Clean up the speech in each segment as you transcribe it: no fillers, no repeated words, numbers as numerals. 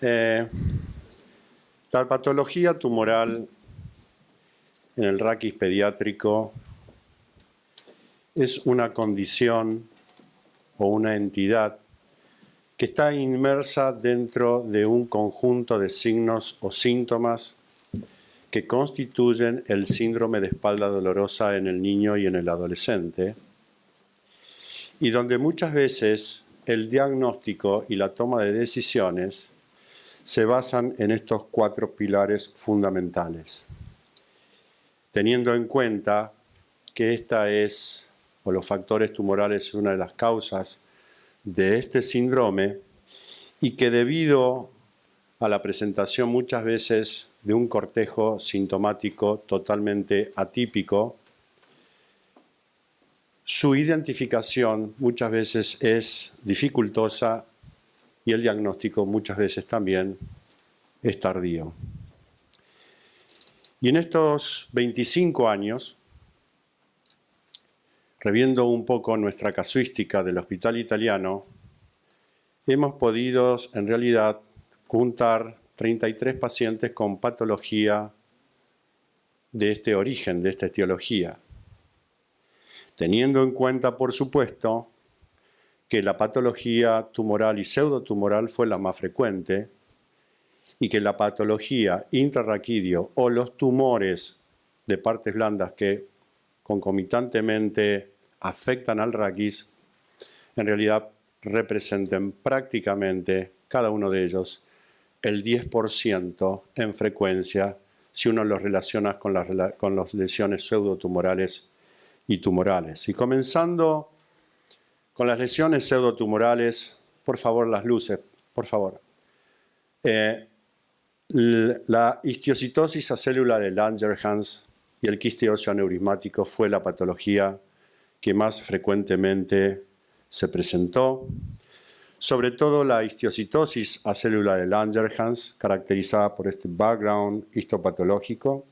La patología tumoral en el raquis pediátrico es una condición o una entidad que está inmersa dentro de un conjunto de signos o síntomas que constituyen el síndrome de espalda dolorosa en el niño y en el adolescente, y donde muchas veces el diagnóstico y la toma de decisiones se basan en estos 4 pilares fundamentales. Teniendo en cuenta que los factores tumorales es una de las causas de este síndrome y que debido a la presentación muchas veces de un cortejo sintomático totalmente atípico, su identificación muchas veces es dificultosa y el diagnóstico muchas veces también es tardío. Y en estos 25 años, reviendo un poco nuestra casuística del Hospital Italiano, hemos podido en realidad juntar 33 pacientes con patología de este origen, de esta etiología, teniendo en cuenta, por supuesto, que la patología tumoral y pseudotumoral fue la más frecuente y que la patología intrarraquídeo o los tumores de partes blandas que concomitantemente afectan al raquis, en realidad representen prácticamente cada uno de ellos el 10% en frecuencia si uno los relaciona con las lesiones pseudotumorales y tumorales. Y comenzando con las lesiones pseudotumorales, por favor, las luces, por favor. La histiocitosis acélula de Langerhans y el quiste óseo aneurismático fue la patología que más frecuentemente se presentó. Sobre todo la histiocitosis acélula de Langerhans, caracterizada por este background histopatológico,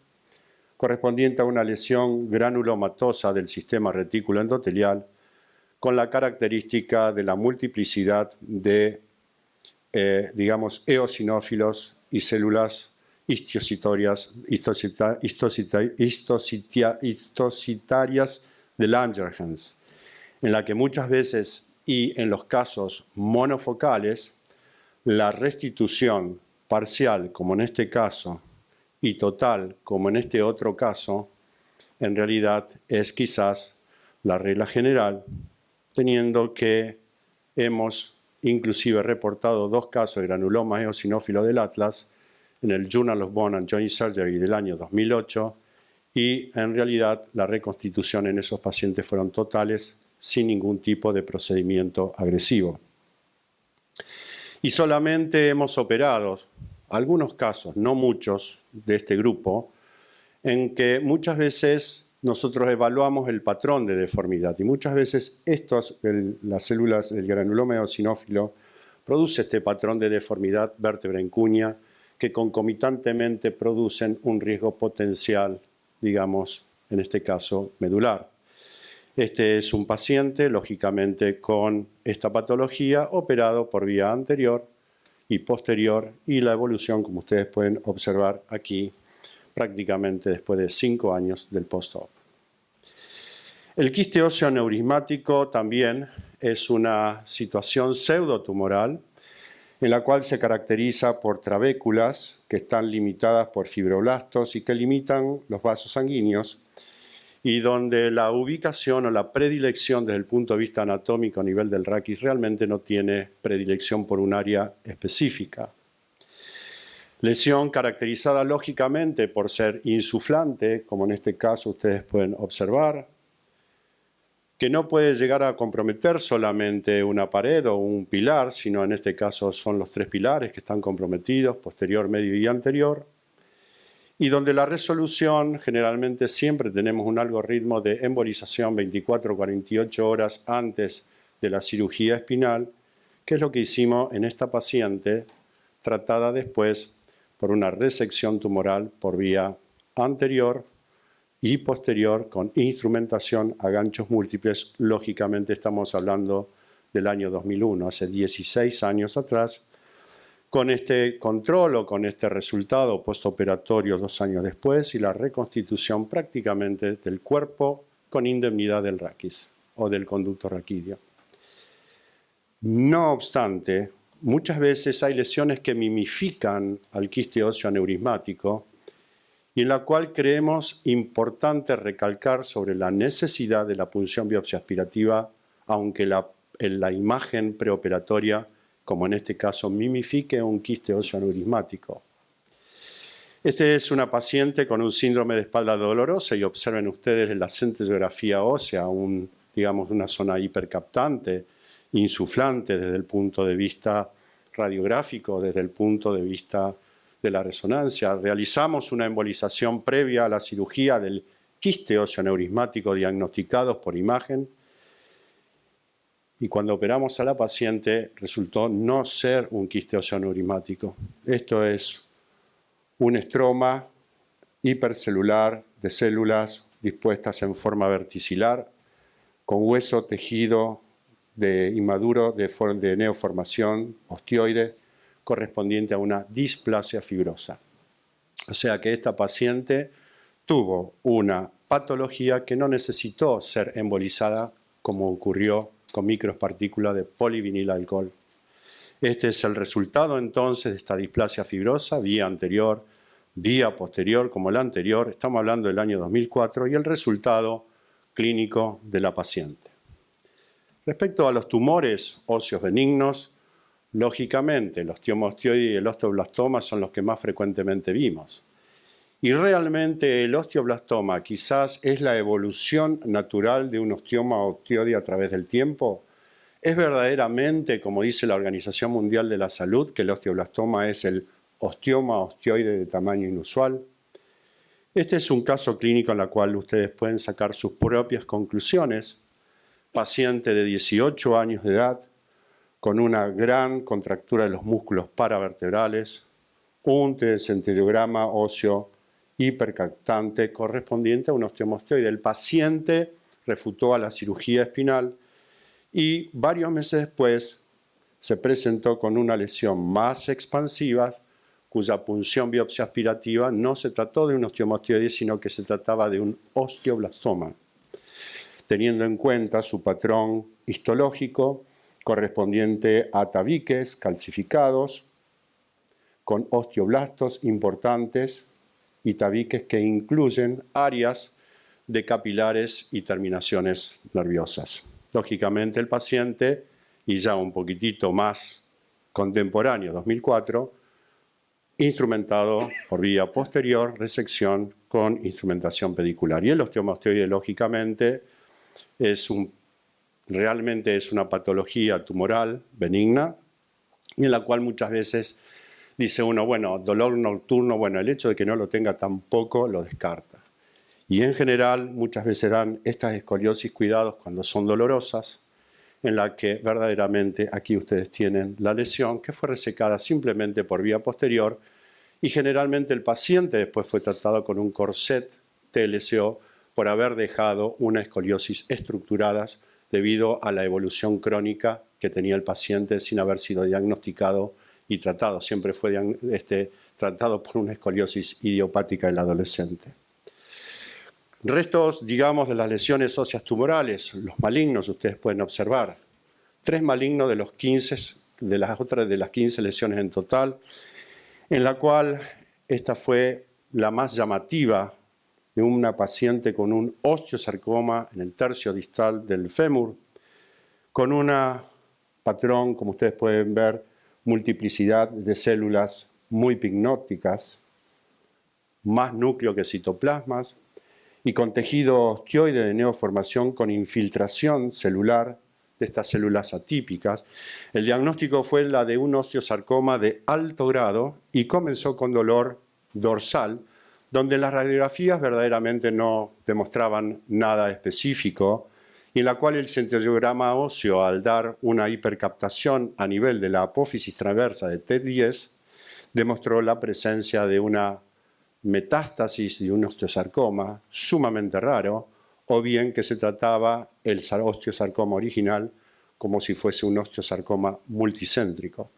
correspondiente a una lesión granulomatosa del sistema retículo endotelial, con la característica de la multiplicidad de, eosinófilos y células histocitarias de Langerhans, en la que muchas veces y en los casos monofocales, la restitución parcial, como en este caso, y total, como en este otro caso, en realidad es quizás la regla general, teniendo que hemos inclusive reportado 2 casos de granuloma eosinófilo del Atlas en el Journal of Bone and Joint Surgery del año 2008, y en realidad la reconstitución en esos pacientes fueron totales, sin ningún tipo de procedimiento agresivo. Y solamente hemos operado algunos casos, no muchos, de este grupo, en que muchas veces nosotros evaluamos el patrón de deformidad y muchas veces las células del granuloma eosinófilo produce este patrón de deformidad vértebra en cuña que concomitantemente producen un riesgo potencial, digamos, en este caso medular. Este es un paciente, lógicamente, con esta patología, operado por vía anterior y posterior, y la evolución, como ustedes pueden observar aquí, prácticamente después de 5 años del post-op. El quiste óseo aneurismático también es una situación pseudotumoral en la cual se caracteriza por trabéculas que están limitadas por fibroblastos y que limitan los vasos sanguíneos, y donde la ubicación o la predilección desde el punto de vista anatómico a nivel del raquis realmente no tiene predilección por un área específica. Lesión caracterizada lógicamente por ser insuflante, como en este caso ustedes pueden observar, que no puede llegar a comprometer solamente una pared o un pilar, sino en este caso son los 3 pilares que están comprometidos, posterior, medio y anterior, y donde la resolución generalmente siempre tenemos un algoritmo de embolización 24-48 horas antes de la cirugía espinal, que es lo que hicimos en esta paciente, tratada después por una resección tumoral por vía anterior y posterior con instrumentación a ganchos múltiples. Lógicamente estamos hablando del año 2001, hace 16 años atrás, con este control o con este resultado postoperatorio 2 años después y la reconstitución prácticamente del cuerpo con indemnidad del raquis o del conducto raquídeo. No obstante, muchas veces hay lesiones que mimifican al quiste óseo aneurismático y en la cual creemos importante recalcar sobre la necesidad de la punción biopsia aspirativa, aunque la imagen preoperatoria, como en este caso, mimifique un quiste óseo aneurismático. Esta es una paciente con un síndrome de espalda dolorosa y observen ustedes en la centellografía ósea, digamos, una zona hipercaptante, insuflante desde el punto de vista radiográfico, desde el punto de vista de la resonancia. Realizamos una embolización previa a la cirugía del quiste óseo aneurismático diagnosticados por imagen y cuando operamos a la paciente resultó no ser un quiste óseo aneurismático. Esto es un estroma hipercelular de células dispuestas en forma verticilar con hueso tejido de inmaduro de neoformación ostioide correspondiente a una displasia fibrosa. O sea que esta paciente tuvo una patología que no necesitó ser embolizada como ocurrió con micropartículas de polivinilalcohol. Este es el resultado entonces de esta displasia fibrosa, vía anterior, vía posterior como la anterior, estamos hablando del año 2004, y el resultado clínico de la paciente. Respecto a los tumores óseos benignos, lógicamente el osteoma ostioide y el osteoblastoma son los que más frecuentemente vimos. Y realmente el osteoblastoma quizás es la evolución natural de un osteoma ostioide a través del tiempo. ¿Es verdaderamente, como dice la Organización Mundial de la Salud, que el osteoblastoma es el osteoma ostioide de tamaño inusual? Este es un caso clínico en el cual ustedes pueden sacar sus propias conclusiones. Paciente de 18 años de edad, con una gran contractura de los músculos paravertebrales, un centellograma óseo hipercaptante correspondiente a un osteoma ostioide. El paciente refutó a la cirugía espinal y varios meses después se presentó con una lesión más expansiva, cuya punción biopsia aspirativa no se trató de un osteoma ostioide, sino que se trataba de un osteoblastoma, teniendo en cuenta su patrón histológico correspondiente a tabiques calcificados con osteoblastos importantes y tabiques que incluyen áreas de capilares y terminaciones nerviosas. Lógicamente el paciente, y ya un poquitito más contemporáneo, 2004, instrumentado por vía posterior, resección con instrumentación pedicular. Y el osteoma ostioide, lógicamente, realmente es una patología tumoral benigna y en la cual muchas veces dice uno, bueno, dolor nocturno, bueno, el hecho de que no lo tenga tampoco lo descarta. Y en general muchas veces dan estas escoliosis cuidados cuando son dolorosas, en la que verdaderamente aquí ustedes tienen la lesión que fue resecada simplemente por vía posterior y generalmente el paciente después fue tratado con un corset TLCO por haber dejado una escoliosis estructuradas debido a la evolución crónica que tenía el paciente sin haber sido diagnosticado y tratado. Siempre fue tratado por una escoliosis idiopática del adolescente. Restos, digamos, de las lesiones óseas tumorales, los malignos, ustedes pueden observar. 3 malignos de las 15 lesiones en total, en la cual esta fue la más llamativa de una paciente con un osteosarcoma en el tercio distal del fémur, con un patrón, como ustedes pueden ver, multiplicidad de células muy pignóticas, más núcleo que citoplasmas, y con tejido ostioide de neoformación con infiltración celular de estas células atípicas. El diagnóstico fue la de un osteosarcoma de alto grado y comenzó con dolor dorsal, donde las radiografías verdaderamente no demostraban nada específico y en la cual el centellograma óseo, al dar una hipercaptación a nivel de la apófisis transversa de T10, demostró la presencia de una metástasis de un osteosarcoma sumamente raro, o bien que se trataba el osteosarcoma original como si fuese un osteosarcoma multicéntrico.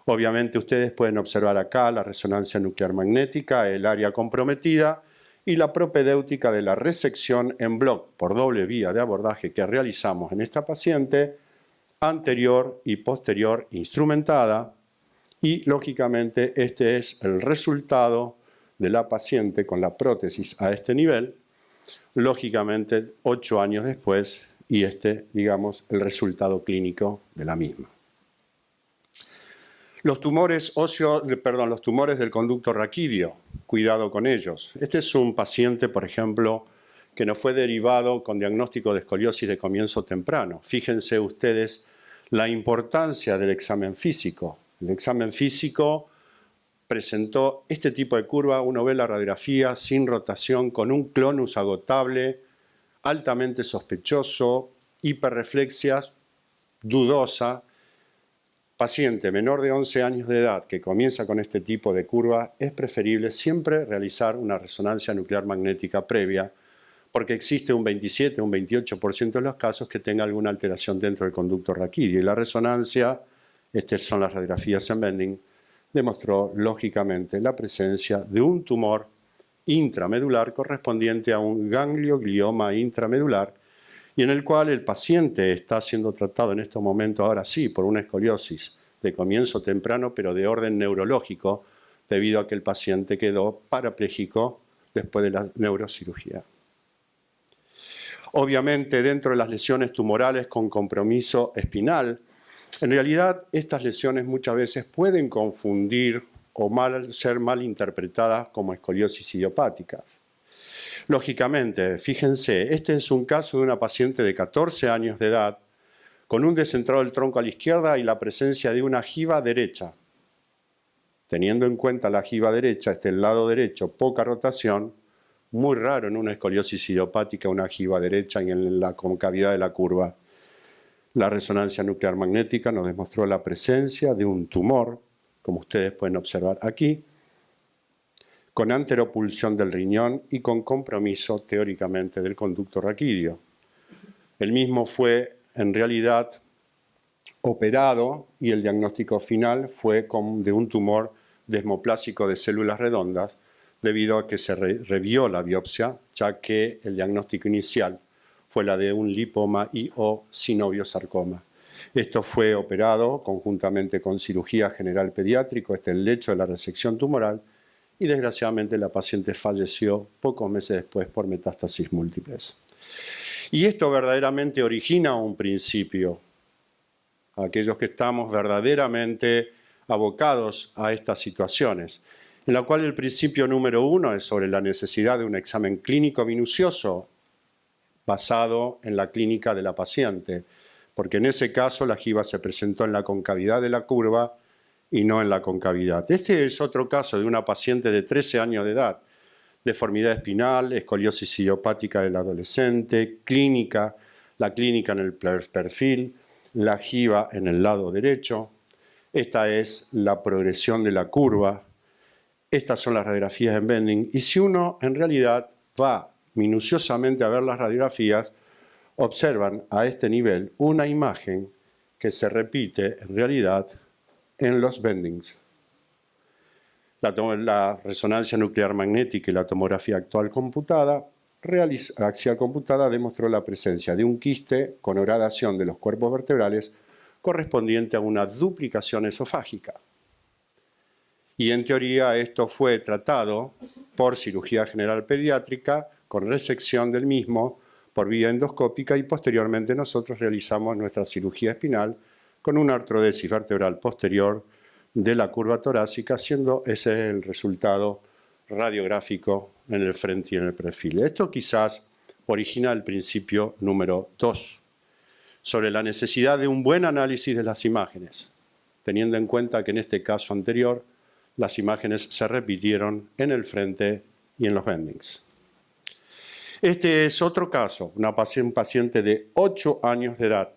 Obviamente ustedes pueden observar acá la resonancia nuclear magnética, el área comprometida y la propedéutica de la resección en bloc por doble vía de abordaje que realizamos en esta paciente, anterior y posterior instrumentada, y lógicamente este es el resultado de la paciente con la prótesis a este nivel, lógicamente 8 años después, y digamos, el resultado clínico de la misma. Los tumores los tumores del conducto raquídeo, cuidado con ellos. Este es un paciente, por ejemplo, que nos fue derivado con diagnóstico de escoliosis de comienzo temprano. Fíjense ustedes la importancia del examen físico. El examen físico presentó este tipo de curva. Uno ve la radiografía sin rotación, con un clonus agotable, altamente sospechoso, hiperreflexia dudosa. Paciente menor de 11 años de edad que comienza con este tipo de curva, es preferible siempre realizar una resonancia nuclear magnética previa, porque existe un 27 o un 28% de los casos que tenga alguna alteración dentro del conducto raquídeo. Y la resonancia, estas son las radiografías en bending, demostró lógicamente la presencia de un tumor intramedular correspondiente a un ganglioglioma intramedular, y en el cual el paciente está siendo tratado en estos momentos, ahora sí, por una escoliosis de comienzo temprano, pero de orden neurológico, debido a que el paciente quedó parapléjico después de la neurocirugía. Obviamente, dentro de las lesiones tumorales con compromiso espinal, en realidad estas lesiones muchas veces pueden confundir o ser mal interpretadas como escoliosis idiopáticas. Lógicamente, fíjense, este es un caso de una paciente de 14 años de edad con un descentrado del tronco a la izquierda y la presencia de una jiba derecha. Teniendo en cuenta la jiba derecha, el lado derecho, poca rotación, muy raro en una escoliosis idiopática una jiba derecha en la concavidad de la curva. La resonancia nuclear magnética nos demostró la presencia de un tumor, como ustedes pueden observar aquí, con anteropulsión del riñón y con compromiso teóricamente del conducto raquídeo. El mismo fue en realidad operado y el diagnóstico final fue de un tumor desmoplásico de células redondas debido a que se revió la biopsia, ya que el diagnóstico inicial fue la de un lipoma y o sinoviosarcoma. Esto fue operado conjuntamente con cirugía general pediátrico, este es el lecho de la resección tumoral, y desgraciadamente la paciente falleció pocos meses después por metástasis múltiples. Y esto verdaderamente origina un principio. Aquellos que estamos verdaderamente abocados a estas situaciones, en la cual el principio número 1 es sobre la necesidad de un examen clínico minucioso basado en la clínica de la paciente, porque en ese caso la jiba se presentó en la concavidad de la curva y no en la concavidad. Este es otro caso de una paciente de 13 años de edad, deformidad espinal, escoliosis idiopática del adolescente, clínica, la clínica en el perfil, la jiba en el lado derecho. Esta es la progresión de la curva. Estas son las radiografías en bending. Y si uno en realidad va minuciosamente a ver las radiografías, observan a este nivel una imagen que se repite en realidad en los bendings. La resonancia nuclear magnética y la tomografía axial computada demostró la presencia de un quiste con horadación de los cuerpos vertebrales correspondiente a una duplicación esofágica. Y en teoría esto fue tratado por cirugía general pediátrica con resección del mismo por vía endoscópica y posteriormente nosotros realizamos nuestra cirugía espinal con una artrodesis vertebral posterior de la curva torácica, siendo ese el resultado radiográfico en el frente y en el perfil. Esto quizás origina el principio número 2, sobre la necesidad de un buen análisis de las imágenes, teniendo en cuenta que en este caso anterior las imágenes se repitieron en el frente y en los bendings. Este es otro caso, un paciente de 8 años de edad,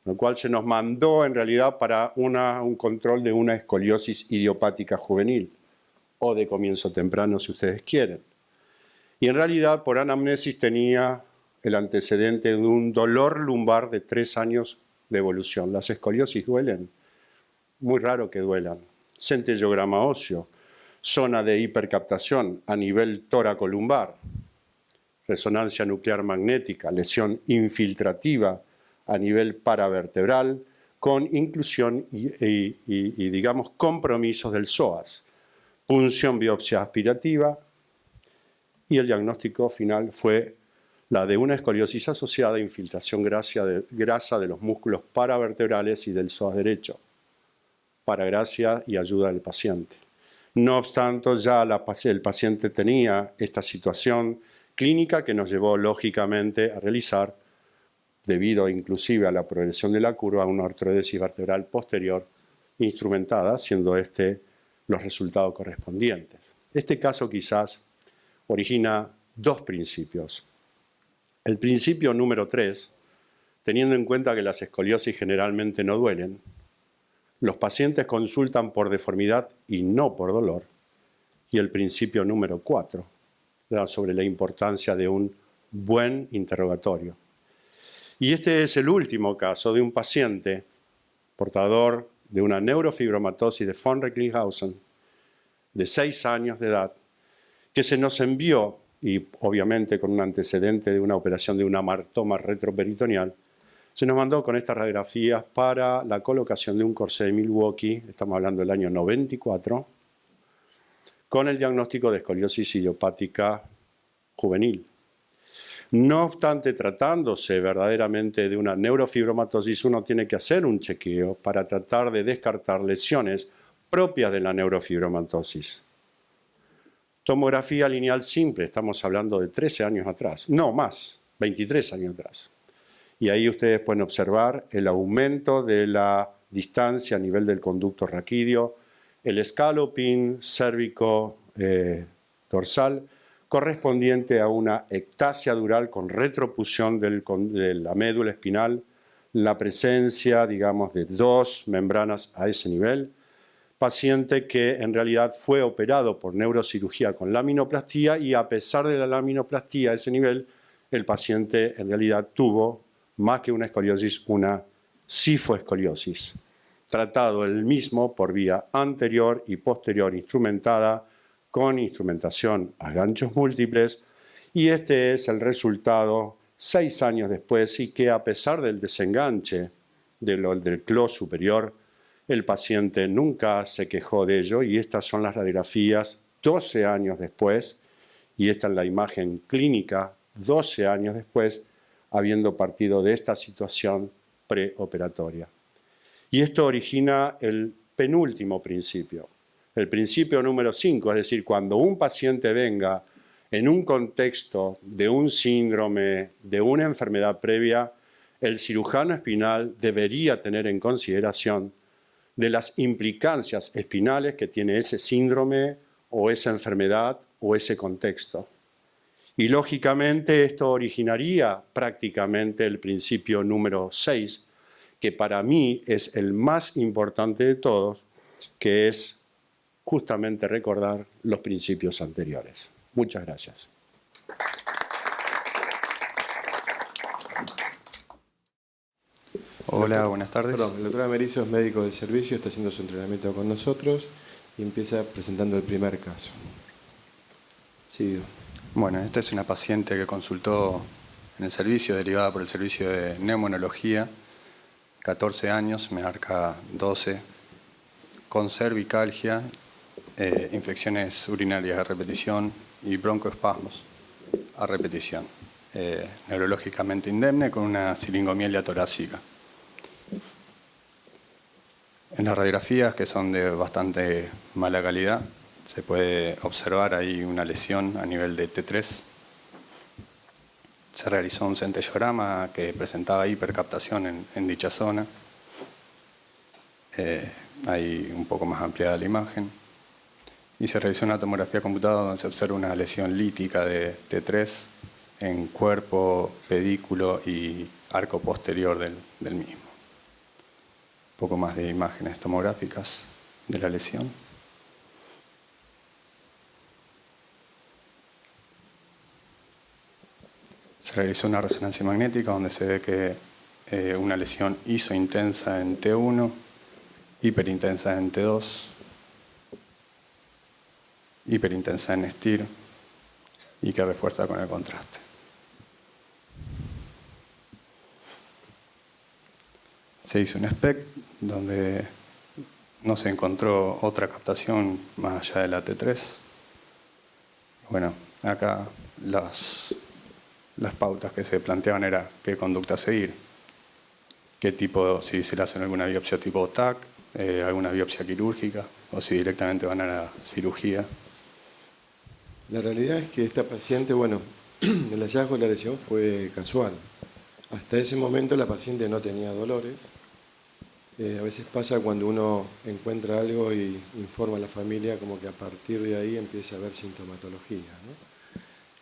lo cual se nos mandó en realidad para un control de una escoliosis idiopática juvenil o de comienzo temprano si ustedes quieren. Y en realidad por anamnesis tenía el antecedente de un dolor lumbar de 3 años de evolución. Las escoliosis duelen. muy raro que duelan. Centellograma óseo, zona de hipercaptación a nivel tóraco-lumbar, resonancia nuclear magnética, lesión infiltrativa a nivel paravertebral, con inclusión y digamos, compromisos del psoas, punción biopsia aspirativa, y el diagnóstico final fue la de una escoliosis asociada a infiltración grasa de los músculos paravertebrales y del psoas derecho, para gracia y ayuda del paciente. No obstante, ya el paciente tenía esta situación clínica que nos llevó lógicamente a realizar, debido inclusive a la progresión de la curva, una artrodesis vertebral posterior instrumentada, siendo los resultados correspondientes. Este caso quizás origina dos principios. El principio número 3, teniendo en cuenta que las escoliosis generalmente no duelen, los pacientes consultan por deformidad y no por dolor. Y el principio número 4, sobre la importancia de un buen interrogatorio. Y este es el último caso de un paciente portador de una neurofibromatosis de von Recklinghausen de 6 años de edad, que se nos envió, y obviamente con un antecedente de una operación de un amartoma retroperitoneal, se nos mandó con estas radiografías para la colocación de un corsé de Milwaukee, estamos hablando del año 94, con el diagnóstico de escoliosis idiopática juvenil. No obstante, tratándose verdaderamente de una neurofibromatosis, uno tiene que hacer un chequeo para tratar de descartar lesiones propias de la neurofibromatosis. Tomografía lineal simple, estamos hablando de 13 años atrás, no más, 23 años atrás. Y ahí ustedes pueden observar el aumento de la distancia a nivel del conducto raquídeo, el scalloping cérvico dorsal, correspondiente a una ectasia dural con retropusión de la médula espinal, la presencia, digamos, de 2 membranas a ese nivel, paciente que en realidad fue operado por neurocirugía con laminoplastía y a pesar de la laminoplastía a ese nivel, el paciente en realidad tuvo, más que una escoliosis, una cifoescoliosis, tratado el mismo por vía anterior y posterior instrumentada con instrumentación a ganchos múltiples, y este es el resultado 6 años después, y que a pesar del desenganche del clo superior, el paciente nunca se quejó de ello, y estas son las radiografías 12 años después, y esta es la imagen clínica 12 años después, habiendo partido de esta situación preoperatoria. Y esto origina el penúltimo principio. El principio número 5, es decir, cuando un paciente venga en un contexto de un síndrome, de una enfermedad previa, el cirujano espinal debería tener en consideración de las implicancias espinales que tiene ese síndrome o esa enfermedad o ese contexto. Y lógicamente esto originaría prácticamente el principio número 6, que para mí es el más importante de todos, que es justamente recordar los principios anteriores. Muchas gracias. Hola, buenas tardes. Perdón, el doctor Americio es médico del servicio, está haciendo su entrenamiento con nosotros y empieza presentando el primer caso. Sí. Bueno, esta es una paciente que consultó en el servicio, derivada por el servicio de neumonología, 14 años, me marca 12, con cervicalgia, infecciones urinarias a repetición y broncoespasmos a repetición. Neurológicamente indemne con una siringomielia torácica. En las radiografías, que son de bastante mala calidad, se puede observar ahí una lesión a nivel de T3. Se realizó un centellograma que presentaba hipercaptación en dicha zona. Ahí un poco más ampliada la imagen. Y se realizó una tomografía computada donde se observa una lesión lítica de T3 en cuerpo, pedículo y arco posterior del mismo. Un poco más de imágenes tomográficas de la lesión. Se realizó una resonancia magnética donde se ve que una lesión isointensa en T1 hiperintensa en T2, hiperintensa en STIR y que refuerza con el contraste. Se hizo un SPECT donde no se encontró otra captación más allá de la T3. Bueno, acá las pautas que se planteaban era qué conducta seguir, qué tipo, si se le hacen alguna biopsia tipo TAC, alguna biopsia quirúrgica o si directamente van a la cirugía. La realidad es que esta paciente, bueno, el hallazgo de la lesión fue casual. Hasta ese momento la paciente no tenía dolores. A veces pasa cuando uno encuentra algo y informa a la familia, como que a partir de ahí empieza a haber sintomatología, ¿no?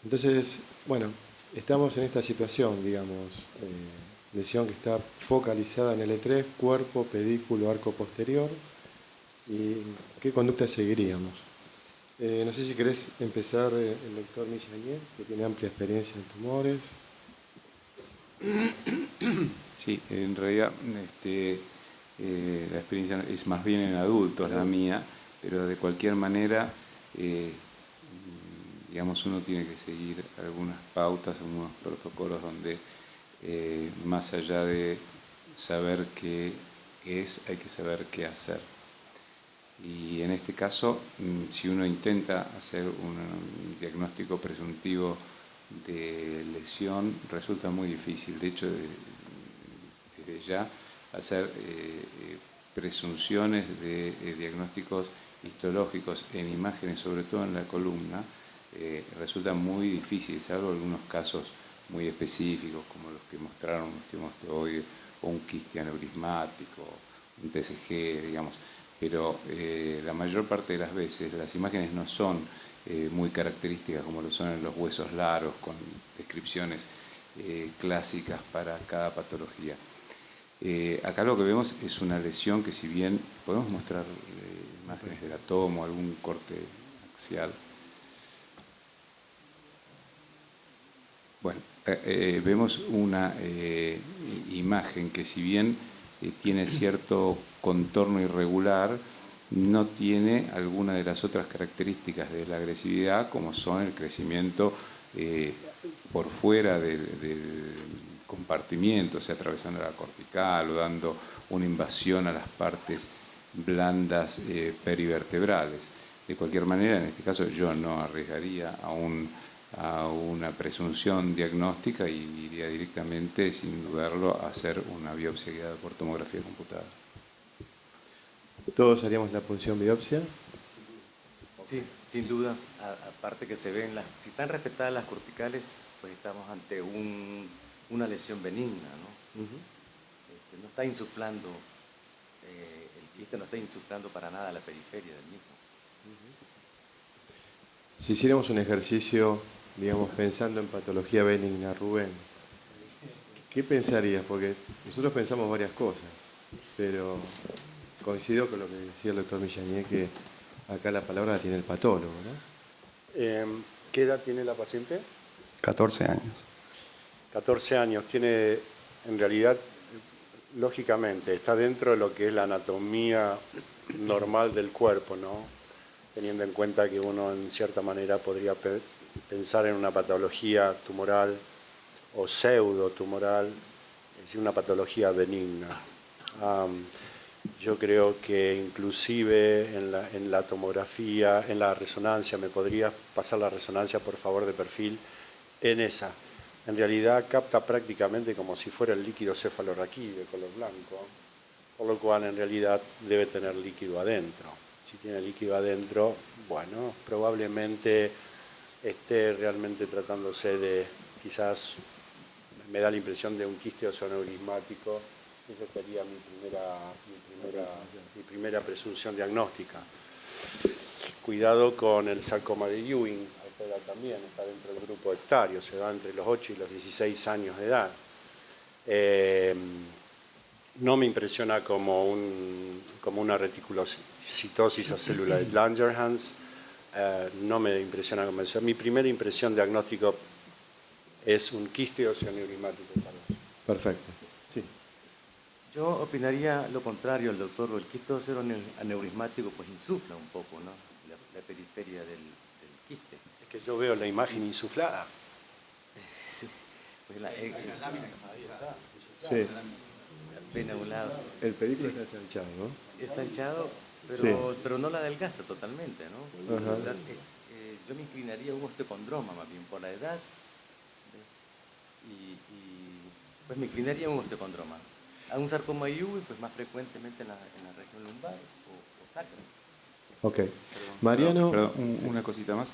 Entonces, bueno, estamos en esta situación, digamos, lesión que está focalizada en L3, cuerpo, pedículo, arco posterior. ¿Y qué conducta seguiríamos? No sé si querés empezar el doctor Michanier, que tiene amplia experiencia en tumores. Sí, en realidad la experiencia es más bien en adultos la mía, pero de cualquier manera, digamos, uno tiene que seguir algunas pautas, algunos protocolos donde más allá de saber qué es, hay que saber qué hacer. Y en este caso, si uno intenta hacer un diagnóstico presuntivo de lesión, resulta muy difícil. De hecho, desde ya, hacer presunciones de diagnósticos histológicos en imágenes, sobre todo en la columna, resulta muy difícil, salvo algunos casos muy específicos, como los que mostraron un osteomostoide o un quiste aneurismático, un TCG, digamos. Pero la mayor parte de las veces las imágenes no son muy características como lo son en los huesos largos, con descripciones clásicas para cada patología. Acá lo que vemos es una lesión que, si bien podemos mostrar imágenes del tomo, algún corte axial. Bueno, vemos una imagen que, si bien tiene cierto contorno irregular, no tiene alguna de las otras características de la agresividad, como son el crecimiento por fuera del compartimiento, o sea, atravesando la cortical o dando una invasión a las partes blandas perivertebrales. De cualquier manera, en este caso yo no arriesgaría a una presunción diagnóstica y iría directamente, sin dudarlo, a hacer una biopsia guiada por tomografía computada. ¿Todos haríamos la punción biopsia? Sí, sin duda. Aparte que se ven, si están respetadas las corticales, pues estamos ante una lesión benigna, ¿no? No está insuflando, el quiste no está insuflando para nada la periferia del mismo. Si hiciéramos un ejercicio, digamos, pensando en patología benigna, Rubén, ¿qué pensarías? Porque nosotros pensamos varias cosas, pero coincido con lo que decía el doctor Michanier, que acá la palabra la tiene el patólogo, ¿no? ¿Qué edad tiene la paciente? 14 años. 14 años. Tiene, en realidad, lógicamente, está dentro de lo que es la anatomía normal del cuerpo, ¿no? Teniendo en cuenta que uno, en cierta manera, podría pensar en una patología tumoral o pseudotumoral, es decir, una patología benigna. Yo creo que inclusive en la tomografía, en la resonancia, ¿me podrías pasar la resonancia, por favor, de perfil? En esa. En realidad capta prácticamente como si fuera el líquido cefalorraquídeo de color blanco, por lo cual en realidad debe tener líquido adentro. Si tiene líquido adentro, bueno, probablemente esté realmente tratándose de, quizás me da la impresión de un quiste osteoaneurismático. Esa sería mi primera presunción diagnóstica. Cuidado con el sarcoma de Ewing, a esta edad también está dentro del grupo hectario, se da entre los 8 y los 16 años de edad. No me impresiona como una reticulocitosis a célula de Langerhans, no me impresiona como eso. Mi primera impresión diagnóstico es un quiste osteoaneurismático. Perfecto. Sí. Yo opinaría lo contrario al doctor. El quiste cero aneurismático pues insufla un poco, ¿no? La periferia del quiste. Es que yo veo la imagen insuflada. Sí, pues Sí. vena a un lado. El pedículo está ensanchado, ¿no? Ensanchado, pero no la adelgaza totalmente, ¿no? Ajá. O sea, yo me inclinaría a un osteocondroma más bien por la edad, y pues me inclinaría a un osteocondroma. A un sarcoma IUI, pues más frecuentemente en la región lumbar o sacra. Ok. Mariano. Perdón, una cosita más.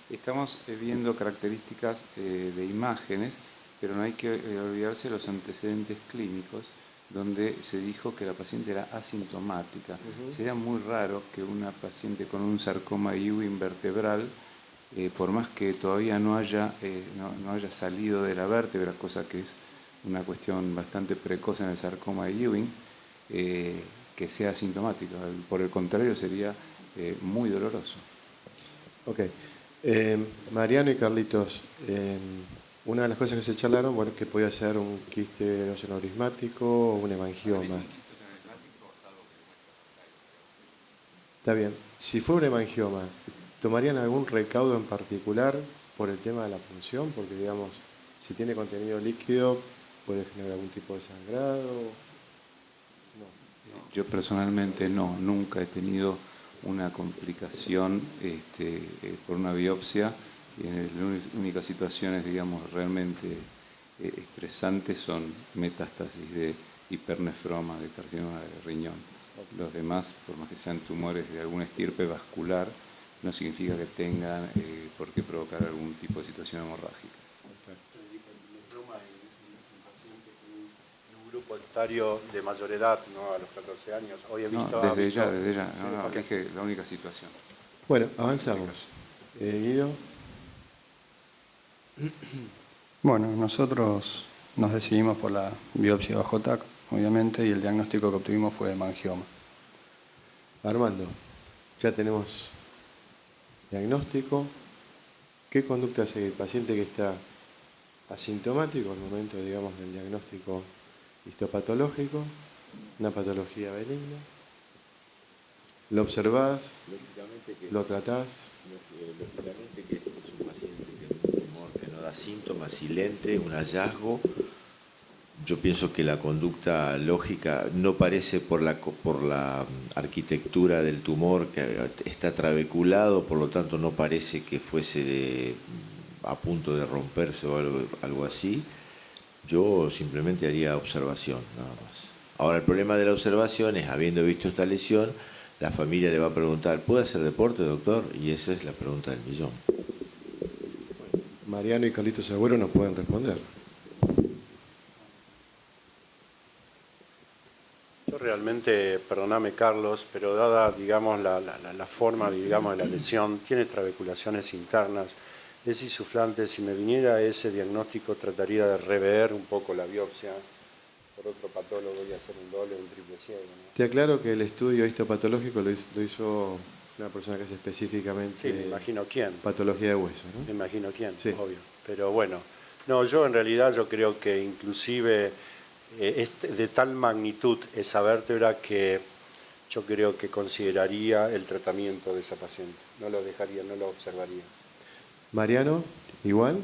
Estamos viendo características de imágenes, pero no hay que olvidarse de los antecedentes clínicos, donde se dijo que la paciente era asintomática. Sería muy raro que una paciente con un sarcoma IUI invertebral, por más que todavía no haya salido de la vértebra, cosa que es una cuestión bastante precoz en el sarcoma Ewing, que sea asintomático. Por el contrario, sería muy doloroso. Ok. Mariano y Carlitos, una de las cosas que se charlaron, bueno, que podía ser un quiste aneurismático o un hemangioma. Está bien. Si fue un hemangioma, ¿tomarían algún recaudo en particular por el tema de la punción? Porque, digamos, si tiene contenido líquido, puede generar algún tipo de sangrado. No. Yo personalmente no, nunca he tenido una complicación por una biopsia, y las únicas situaciones, digamos, realmente estresantes son metástasis de hipernefroma, de carcinoma de riñón. Los demás, por más que sean tumores de alguna estirpe vascular, no significa que tengan por qué provocar algún tipo de situación hemorrágica. Un grupo etario de mayor edad, ¿no? A los 14 años. Hoy he visto... Desde ya. No, okay. dije la única situación. Bueno, avanzamos. Guido. Bueno, nosotros nos decidimos por la biopsia bajo TAC, obviamente, y el diagnóstico que obtuvimos fue hemangioma. Armando, ya tenemos diagnóstico. ¿Qué conducta sigue el paciente que está asintomático al momento, digamos, del diagnóstico histopatológico, una patología benigna? ¿Lo observás? ¿Lo tratás? Lógicamente que este es un paciente que es un tumor que no da síntomas, silente, un hallazgo. Yo pienso que la conducta lógica no parece por la arquitectura del tumor, que está trabeculado, por lo tanto no parece que fuese a punto de romperse o algo así. Yo simplemente haría observación, nada más. Ahora, el problema de la observación es, habiendo visto esta lesión, la familia le va a preguntar, ¿puede hacer deporte, doctor? Y esa es la pregunta del millón. Mariano y Carlitos Agüero nos pueden responder. Yo realmente, perdóname Carlos, pero dada, digamos, la forma, digamos, de la lesión, tiene trabeculaciones internas, es insuflante. Si me viniera ese diagnóstico, trataría de rever un poco la biopsia por otro patólogo y hacer un doble o un triple ciego, ¿no? Te aclaro que el estudio histopatológico lo hizo una persona que hace específicamente Sí, me imagino quién. patología de hueso, Me ¿no? imagino quién, Sí. obvio. Pero bueno, no, yo en realidad yo creo que inclusive es de tal magnitud esa vértebra que yo creo que consideraría el tratamiento de esa paciente. No lo dejaría, no lo observaría. Mariano, igual.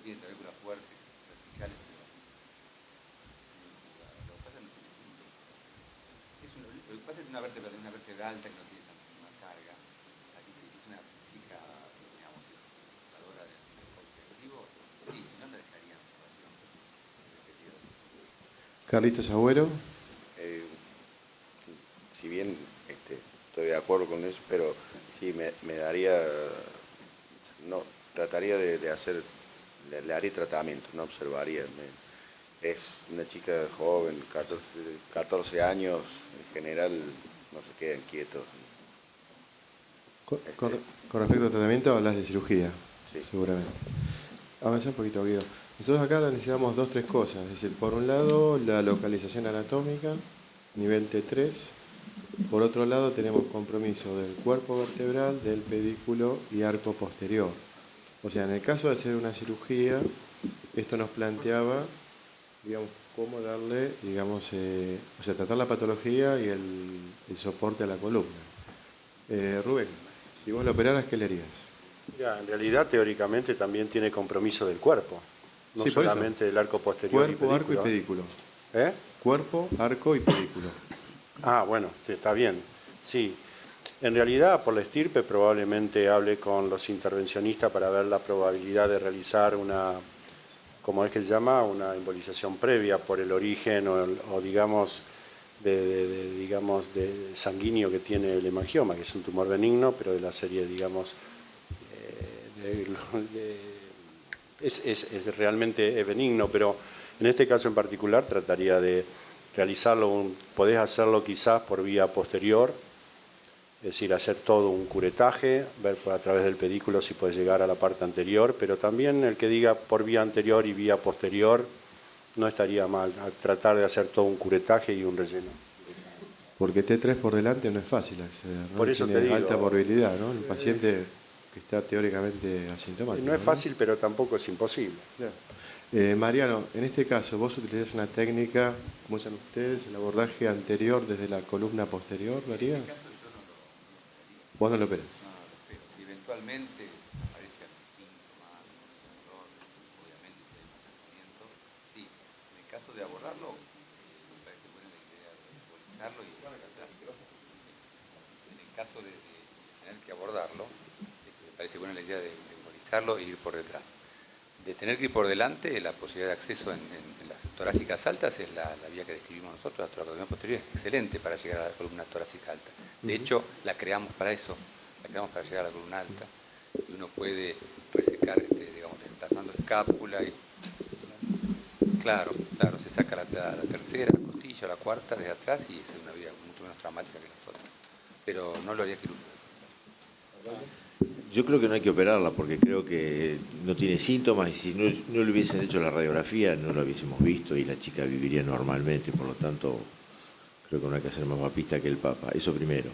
Tiene trabécula fuerte, verticales, lo que pasa es una vértebra alta que no tiene tantísima carga. Aquí es una chica, digamos, jugadora del deporte deportivo, sí, si no la dejaría en observación. Carlitos Agüero. Si bien estoy de acuerdo con eso, pero sí me daría, no, trataría de hacer, le haría tratamiento, no observaría. Es una chica joven, 14 años, en general no se quedan quietos. Con respecto al tratamiento, hablas de cirugía, Sí. seguramente. Avanza un poquito, Guido. Nosotros acá necesitamos 2 o 3 cosas. Es decir, por un lado, la localización anatómica, nivel T3. Por otro lado, tenemos compromiso del cuerpo vertebral, del pedículo y arco posterior. O sea, en el caso de hacer una cirugía, esto nos planteaba, digamos, cómo darle, digamos, o sea, tratar la patología y el soporte a la columna. Rubén, si vos lo operaras, ¿qué le harías? Mira, en realidad, teóricamente, también tiene compromiso del cuerpo, no Sí, por eso. solamente del arco posterior Cuerpo, arco y pedículo. ¿Eh? Cuerpo, arco y pedículo. Ah, bueno, está bien. Sí. En realidad, por la estirpe probablemente hable con los intervencionistas para ver la probabilidad de realizar una, ¿cómo es que se llama? Una embolización previa por el origen o digamos, digamos, de sanguíneo que tiene el hemangioma, que es un tumor benigno, pero de la serie, digamos, es realmente benigno, pero en este caso en particular trataría de realizarlo, podés hacerlo quizás por vía posterior, es decir, hacer todo un curetaje, ver a través del pedículo si puedes llegar a la parte anterior, pero también el que diga por vía anterior y vía posterior no estaría mal, tratar de hacer todo un curetaje y un relleno. Porque T3 por delante no es fácil acceder, ¿no? Por eso tiene te digo, alta morbilidad, ¿no? El paciente que está teóricamente asintomático. No es fácil, pero tampoco es imposible. Claro. Mariano, en este caso, vos utilizás una técnica, como usan ustedes, el abordaje anterior desde la columna posterior, ¿lo harías? Vos no lo operás. No, pero si eventualmente aparece algún síntoma, algún dolor, obviamente si hay un tratamiento, sí. En el caso de abordarlo, me parece buena la idea de embolizarlo y en el caso de tener que abordarlo, me parece buena la idea de embolizarlo e ir por detrás. De tener que ir por delante, la posibilidad de acceso en las torácicas altas es la vía que describimos nosotros, la toracotomía posterior es excelente para llegar a la columna torácica alta. De hecho, la creamos para eso, la creamos para llegar a la columna alta. Y uno puede resecar, digamos, desplazando escápula y... Claro, se saca la tercera, la costilla, la cuarta desde atrás y es una vía mucho menos traumática que las otras. Pero no lo haría quirúrgico. Yo creo que no hay que operarla porque creo que no tiene síntomas y si no le hubiesen hecho la radiografía no lo hubiésemos visto y la chica viviría normalmente, por lo tanto creo que no hay que hacer más papista que el Papa, eso primero.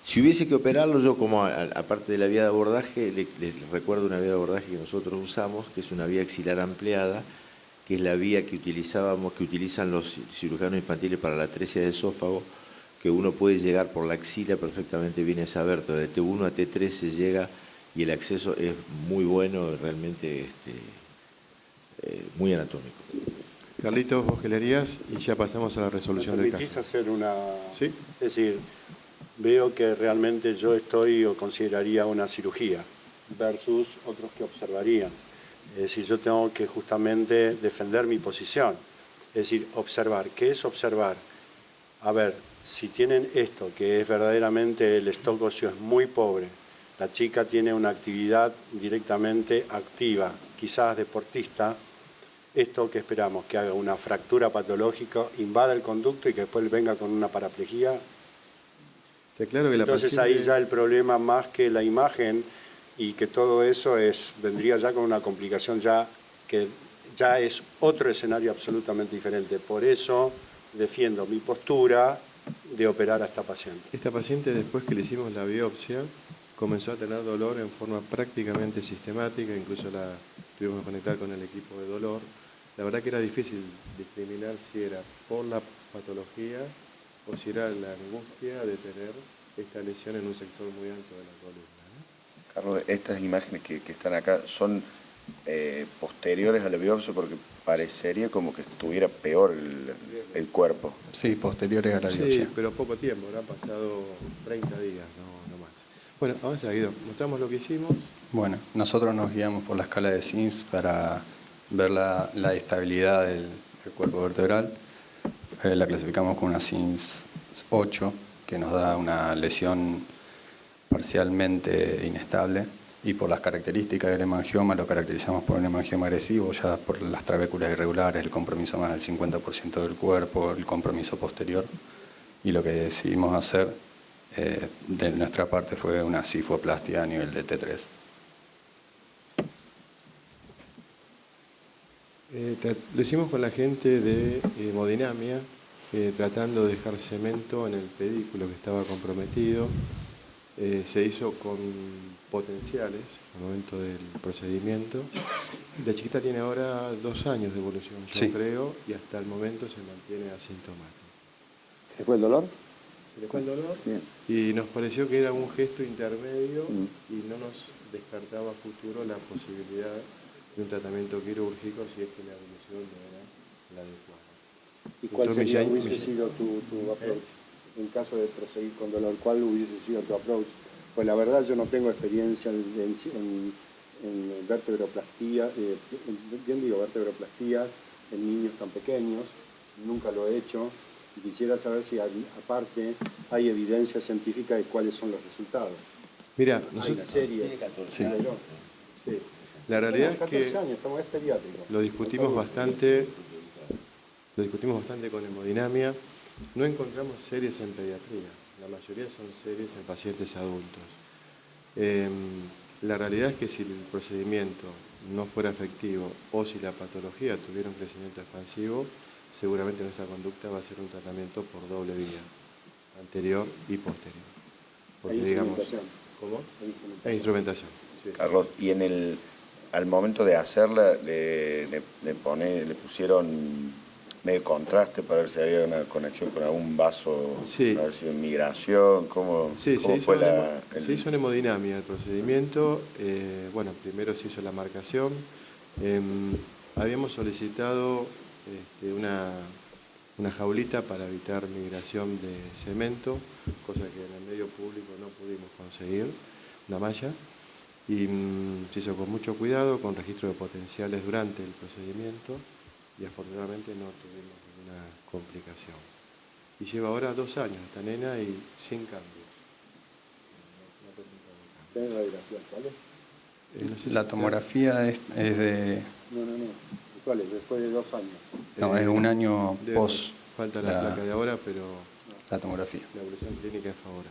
Si hubiese que operarlo, yo como aparte de la vía de abordaje, les recuerdo una vía de abordaje que nosotros usamos, que es una vía axilar ampliada, que es la vía que utilizan los cirujanos infantiles para la atresia de esófago, que uno puede llegar por la axila perfectamente bien esa vértebra, de T1 a T3 se llega y el acceso es muy bueno, realmente muy anatómico. Carlitos, vos que le harías y ya pasamos a la resolución del caso. ¿Me permitís hacer una...? ¿Sí? Es decir, veo que realmente yo estoy o consideraría una cirugía versus otros que observarían. Es decir, yo tengo que justamente defender mi posición. Es decir, observar. ¿Qué es observar? A ver, si tienen esto, que es verdaderamente el stock óseo es muy pobre, la chica tiene una actividad directamente activa, quizás deportista, esto que esperamos, que haga una fractura patológica, invada el conducto y que después venga con una paraplejía. Te aclaro que la Entonces paciente... ahí ya el problema más que la imagen y que todo eso vendría ya con una complicación ya que ya es otro escenario absolutamente diferente. Por eso defiendo mi postura de operar a esta paciente. Esta paciente, después que le hicimos la biopsia, comenzó a tener dolor en forma prácticamente sistemática, incluso la tuvimos que conectar con el equipo de dolor. La verdad que era difícil discriminar si era por la patología o si era la angustia de tener esta lesión en un sector muy alto de la columna, ¿no? Carlos, estas imágenes que están acá son posteriores a la biopsia porque parecería como que estuviera peor el cuerpo. Sí, posteriores a la biopsia. Sí, pero poco tiempo, habrán pasado 30 días, no más. Bueno, avanza Guido, mostramos lo que hicimos. Bueno, nosotros nos guiamos por la escala de SINS para ver la estabilidad del cuerpo vertebral. La clasificamos con una SINS 8, que nos da una lesión parcialmente inestable, y por las características del hemangioma lo caracterizamos por un hemangioma agresivo, ya por las trabéculas irregulares, el compromiso más del 50% del cuerpo, el compromiso posterior, y lo que decidimos hacer de nuestra parte fue una cifoplastia a nivel de T3. Lo hicimos con la gente de hemodinamia tratando de dejar cemento en el pedículo que estaba comprometido. Se hizo con potenciales al momento del procedimiento. La chiquita tiene ahora 2 años de evolución, yo creo, y hasta el momento se mantiene asintomática. ¿Se fue el dolor? Se le fue el dolor. Bien. Y nos pareció que era un gesto intermedio y no nos descartaba a futuro la posibilidad de un tratamiento quirúrgico si es que la evolución no era la adecuada. ¿Y cuál Doctor sería, Millán, hubiese sido tu approach? En caso de proseguir con dolor, ¿cuál hubiese sido tu approach? Pues la verdad yo no tengo experiencia en vertebroplastía, bien digo vertebroplastía, en niños tan pequeños, nunca lo he hecho. Y quisiera saber si aparte hay evidencia científica de cuáles son los resultados. Mira, Hay nosotros, series. Sí. Sí. La realidad es 14 que años, estamos, es pediátrico. lo discutimos bastante con hemodinamia. No encontramos series en pediatría, la mayoría son series en pacientes adultos. La realidad es que si el procedimiento no fuera efectivo o si la patología tuviera un crecimiento expansivo, seguramente nuestra conducta va a ser un tratamiento por doble vía, anterior y posterior. Porque, digamos, ¿cómo? Hay instrumentación. Sí. Carlos, y al momento de hacerla le pusieron medio contraste para ver si había una conexión con algún vaso, Sí. a ver si en migración, ¿cómo Sí, cómo fue se hizo en hemodinamia el procedimiento. Bueno, primero se hizo la marcación. Habíamos solicitado una jaulita para evitar migración de cemento, cosa que en el medio público no pudimos conseguir, una malla. Y se hizo con mucho cuidado, con registro de potenciales durante el procedimiento, y afortunadamente no tuvimos ninguna complicación. Y lleva ahora 2 años esta nena y sin cambios. ¿Tenés radiografía, ¿vale? No sé La si tomografía es de... No. ¿Cuál es? Después de 2 años. No, es un año post falta la placa de ahora, pero la tomografía. la evolución clínica es favorable.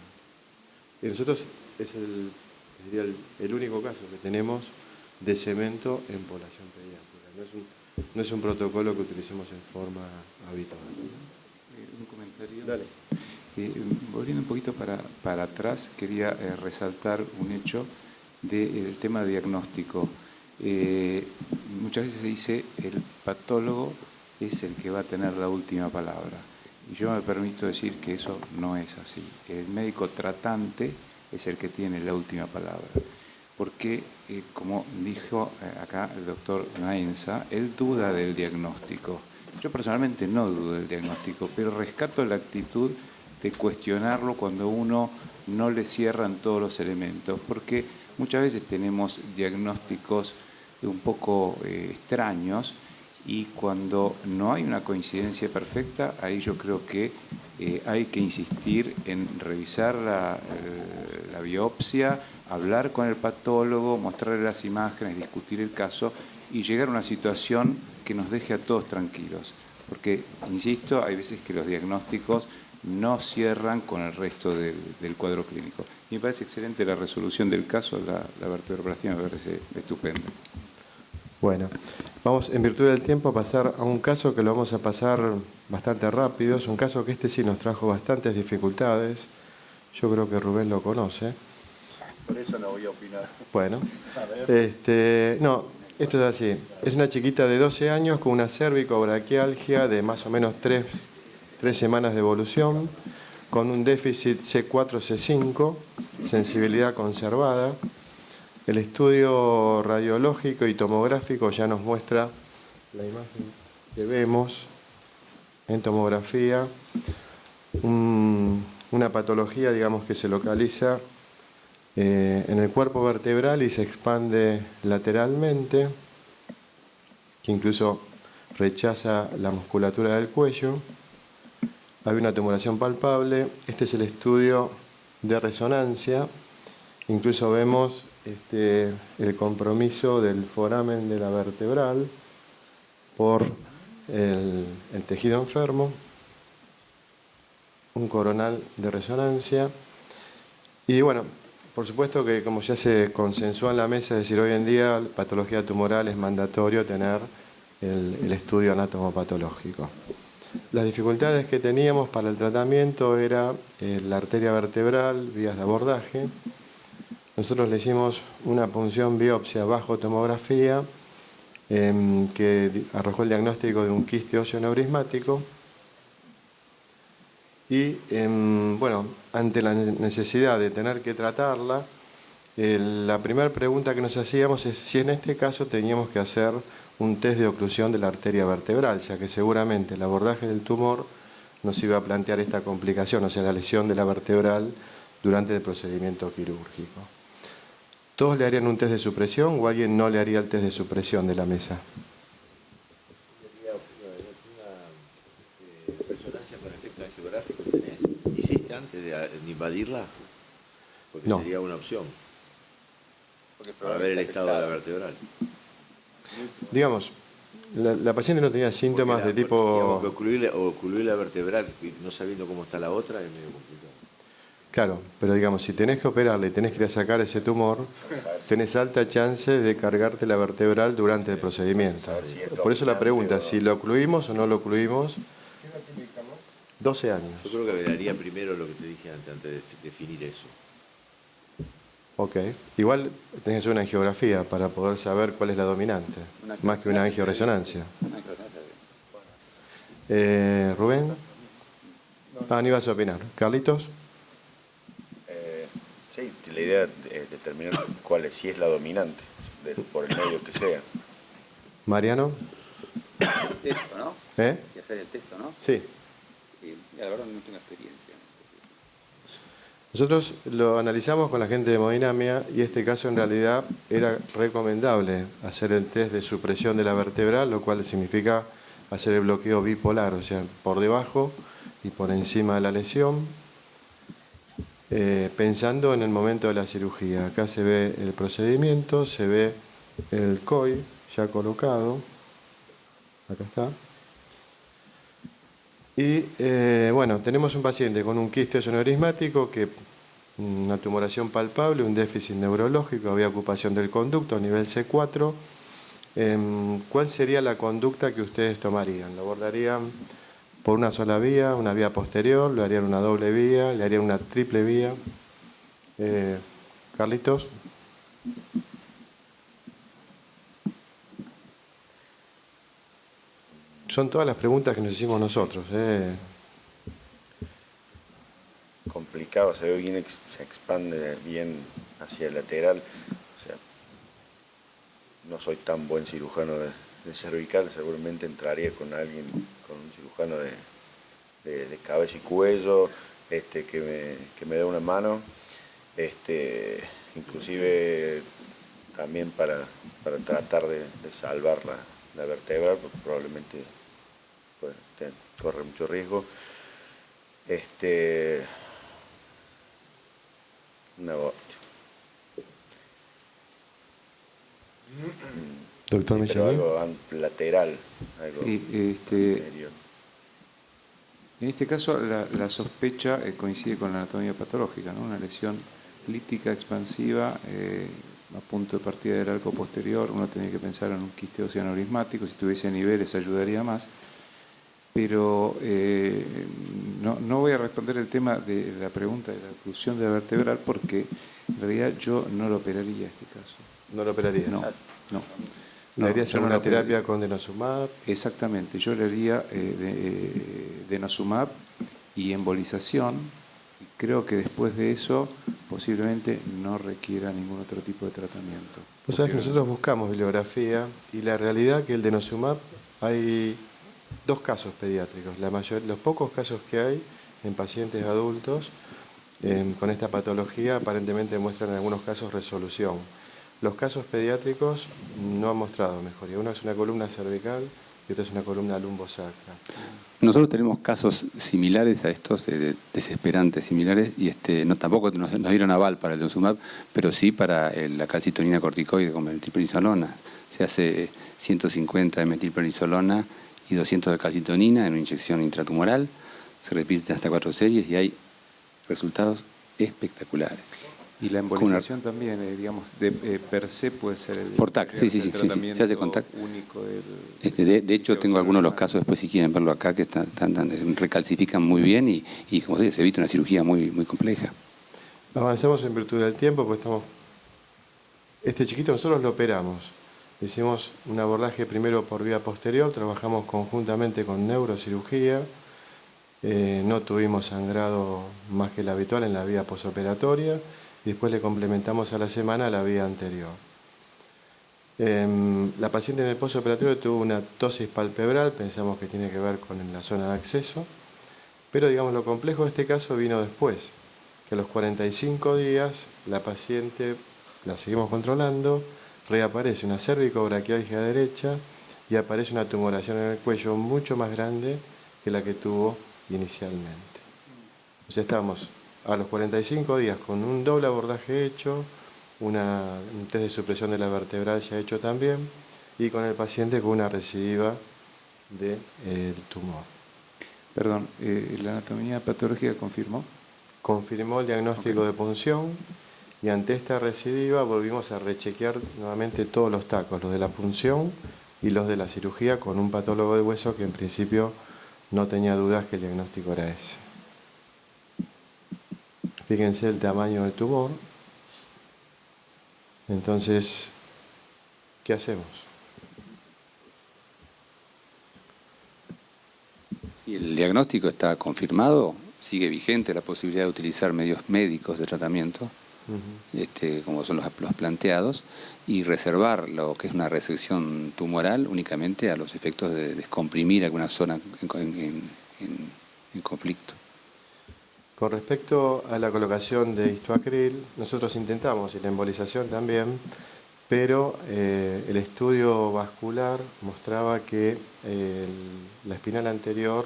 Y nosotros sería el único caso que tenemos de cemento en población pediátrica. No es un protocolo que utilicemos en forma habitual. Un comentario. Dale. Volviendo un poquito para atrás, quería resaltar un hecho del tema de diagnóstico. Muchas veces se dice el patólogo es el que va a tener la última palabra. Y yo me permito decir que eso no es así. El médico tratante es el que tiene la última palabra. Porque, como dijo acá el doctor Naenza, él duda del diagnóstico. Yo personalmente no dudo del diagnóstico, pero rescato la actitud de cuestionarlo cuando uno no le cierran todos los elementos, porque muchas veces tenemos diagnósticos un poco extraños y cuando no hay una coincidencia perfecta, ahí yo creo que hay que insistir en revisar la biopsia, hablar con el patólogo, mostrarle las imágenes, discutir el caso y llegar a una situación que nos deje a todos tranquilos. Porque, insisto, hay veces que los diagnósticos no cierran con el resto del cuadro clínico. Y me parece excelente la resolución del caso, la vertebroplastia me parece estupenda. Bueno, vamos en virtud del tiempo a pasar a un caso que lo vamos a pasar bastante rápido. Es un caso que sí nos trajo bastantes dificultades. Yo creo que Rubén lo conoce. Por eso no voy a opinar. Bueno, no, esto es así. Es una chiquita de 12 años con una cérvico-braquialgia de más o menos 3 semanas de evolución, con un déficit C4-C5, sensibilidad conservada. El estudio radiológico y tomográfico ya nos muestra la imagen que vemos en tomografía, una patología, digamos, que se localiza en el cuerpo vertebral y se expande lateralmente, que incluso rechaza la musculatura del cuello. Hay una tumoración palpable. Este es el estudio de resonancia. Incluso vemos el compromiso del foramen de la vertebral por el tejido enfermo. Un coronal de resonancia. Y bueno, por supuesto que como ya se consensuó en la mesa, es decir, hoy en día la patología tumoral es mandatorio tener el estudio anatomopatológico. Las dificultades que teníamos para el tratamiento era la arteria vertebral, vías de abordaje. Nosotros le hicimos una punción biopsia bajo tomografía que arrojó el diagnóstico de un quiste óseo neurismático. Y bueno, ante la necesidad de tener que tratarla, la primera pregunta que nos hacíamos es si en este caso teníamos que hacer un test de oclusión de la arteria vertebral, ya que seguramente el abordaje del tumor nos iba a plantear esta complicación, o sea, la lesión de la vertebral durante el procedimiento quirúrgico. ¿Todos le harían un test de supresión o alguien no le haría el test de supresión de la mesa? ¿Una resonancia con efecto angiográfico tenés? ¿Hiciste antes de invadirla? Porque No. sería una opción para ver el estado de la vertebral. Digamos, la paciente no tenía síntomas de tipo... Digamos que ocluir la vertebral no sabiendo cómo está la otra es medio complicado. Claro, pero digamos, si tenés que operarle y tenés que ir a sacar ese tumor, tenés alta chance de cargarte la vertebral durante el procedimiento. Por eso la pregunta, si lo ocluimos o no lo ocluimos. 12 años. Yo creo que haría primero lo que te dije antes de definir eso. Ok. Igual tenés que hacer una angiografía para poder saber cuál es la dominante, más que una angioresonancia. Rubén. No ibas a opinar. Carlitos. Sí, la idea es determinar si es la dominante, por el medio que sea. Mariano. El texto, ¿no? Y hacer el texto, ¿no? Sí. Y la verdad no tengo experiencia. Nosotros lo analizamos con la gente de hemodinamia y este caso en realidad era recomendable hacer el test de supresión de la vertebral, lo cual significa hacer el bloqueo bipolar, o sea, por debajo y por encima de la lesión, pensando en el momento de la cirugía. Acá se ve el procedimiento, se ve el COI ya colocado, acá está. Y bueno, tenemos un paciente con un quiste óseo neurismático, una tumoración palpable, un déficit neurológico, había ocupación del conducto a nivel C4. ¿Cuál sería la conducta que ustedes tomarían? ¿Lo abordarían por una sola vía, una vía posterior? ¿Lo harían una doble vía? ¿Le harían una triple vía? Carlitos. Son todas las preguntas que nos hicimos nosotros. Complicado, se ve bien, se expande bien hacia el lateral. O sea, no soy tan buen cirujano de cervical, seguramente entraría con alguien, con un cirujano de cabeza y cuello, que me dé una mano, inclusive también para tratar de salvar la vertebral, porque probablemente pues, corre mucho riesgo. Doctor Michel. Algo lateral, algo anterior. En este caso la sospecha coincide con la anatomía patológica, ¿no? Una lesión lítica expansiva a punto de partida del arco posterior. Uno tenía que pensar en un quiste óseo neurismático, si tuviese niveles ayudaría más. Pero no voy a responder el tema de la pregunta de la oclusión de la vertebral porque en realidad yo no lo operaría este caso. ¿No lo operaría? No. ¿Le harías alguna terapia con denosumab? Exactamente, yo le haría denosumab y embolización. Creo que después de eso posiblemente no requiera ningún otro tipo de tratamiento. Vos sabés que nosotros buscamos bibliografía y la realidad que el denosumab hay 2 casos pediátricos. Los pocos casos que hay en pacientes adultos con esta patología aparentemente muestran en algunos casos resolución. Los casos pediátricos no han mostrado mejoría. Uno es una columna cervical y otro es una columna lumbosacra. Nosotros tenemos casos similares a estos, desesperantes similares, y tampoco nos dieron aval para el denosumab, pero sí para la calcitonina corticoide con metilprednisolona. Se hace 150 de metilprednisolona y 200 de calcitonina en una inyección intratumoral. Se repiten hasta 4 series y hay resultados espectaculares. Y la embolización también, digamos, per se puede ser el... Por TAC, sí, se hace con TAC. Único del... de hecho, tengo algunos de los casos, después si quieren verlo acá, que recalcifican muy bien y como se evita una cirugía muy, muy compleja. Avanzamos en virtud del tiempo, pues estamos... Este chiquito nosotros lo operamos. Hicimos un abordaje primero por vía posterior, trabajamos conjuntamente con neurocirugía, no tuvimos sangrado más que el habitual en la vía posoperatoria, y después le complementamos a la semana la vía anterior. La paciente en el posoperatorio tuvo una ptosis palpebral, pensamos que tiene que ver con la zona de acceso, pero digamos lo complejo de este caso vino después, que a los 45 días la paciente la seguimos controlando, reaparece una cervicobraquialgia derecha y aparece una tumoración en el cuello mucho más grande que la que tuvo inicialmente. O sea, estamos a los 45 días con un doble abordaje hecho, un test de supresión de la vertebral ya hecho también, y con el paciente con una recidiva del tumor. Perdón, ¿la anatomía patológica confirmó? Confirmó el diagnóstico de punción, y ante esta recidiva volvimos a rechequear nuevamente todos los tacos, los de la punción y los de la cirugía, con un patólogo de hueso que en principio no tenía dudas que el diagnóstico era ese. Fíjense el tamaño del tumor. Entonces, ¿qué hacemos? Si el diagnóstico está confirmado, sigue vigente la posibilidad de utilizar medios médicos de tratamiento, como son los planteados, y reservar lo que es una resección tumoral únicamente a los efectos de descomprimir alguna zona en conflicto. Con respecto a la colocación de histoacril, nosotros intentamos, y la embolización también, pero el estudio vascular mostraba que la espinal anterior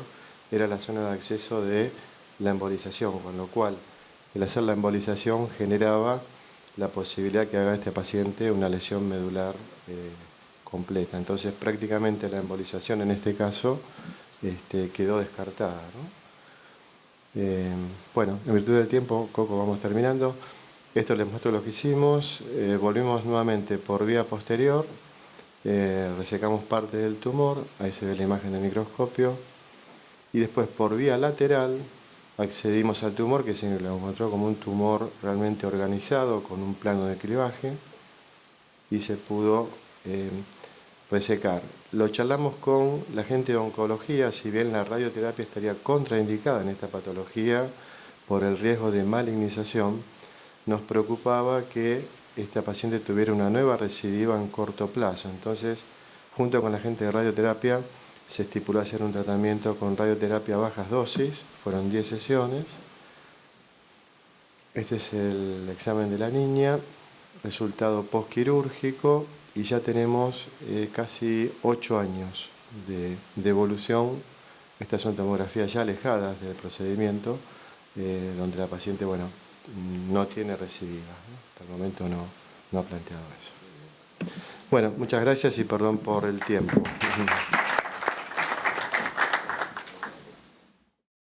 era la zona de acceso de la embolización, con lo cual el hacer la embolización generaba la posibilidad que haga este paciente una lesión medular completa. Entonces prácticamente la embolización en este caso quedó descartada, ¿no? Bueno, en virtud del tiempo, Coco, vamos terminando. Esto les muestro lo que hicimos. Volvimos nuevamente por vía posterior, resecamos parte del tumor, ahí se ve la imagen del microscopio, y después por vía lateral accedimos al tumor, que se lo encontró como un tumor realmente organizado, con un plano de clivaje, y se pudo resecar. Lo charlamos con la gente de oncología, si bien la radioterapia estaría contraindicada en esta patología por el riesgo de malignización, nos preocupaba que esta paciente tuviera una nueva recidiva en corto plazo. Entonces, junto con la gente de radioterapia, se estipuló hacer un tratamiento con radioterapia a bajas dosis, fueron 10 sesiones. Este es el examen de la niña, resultado postquirúrgico, y ya tenemos casi 8 años de evolución. Estas son tomografías ya alejadas del procedimiento, donde la paciente, bueno, no tiene recidiva, ¿no? Hasta el momento no ha planteado eso. Bueno, muchas gracias y perdón por el tiempo.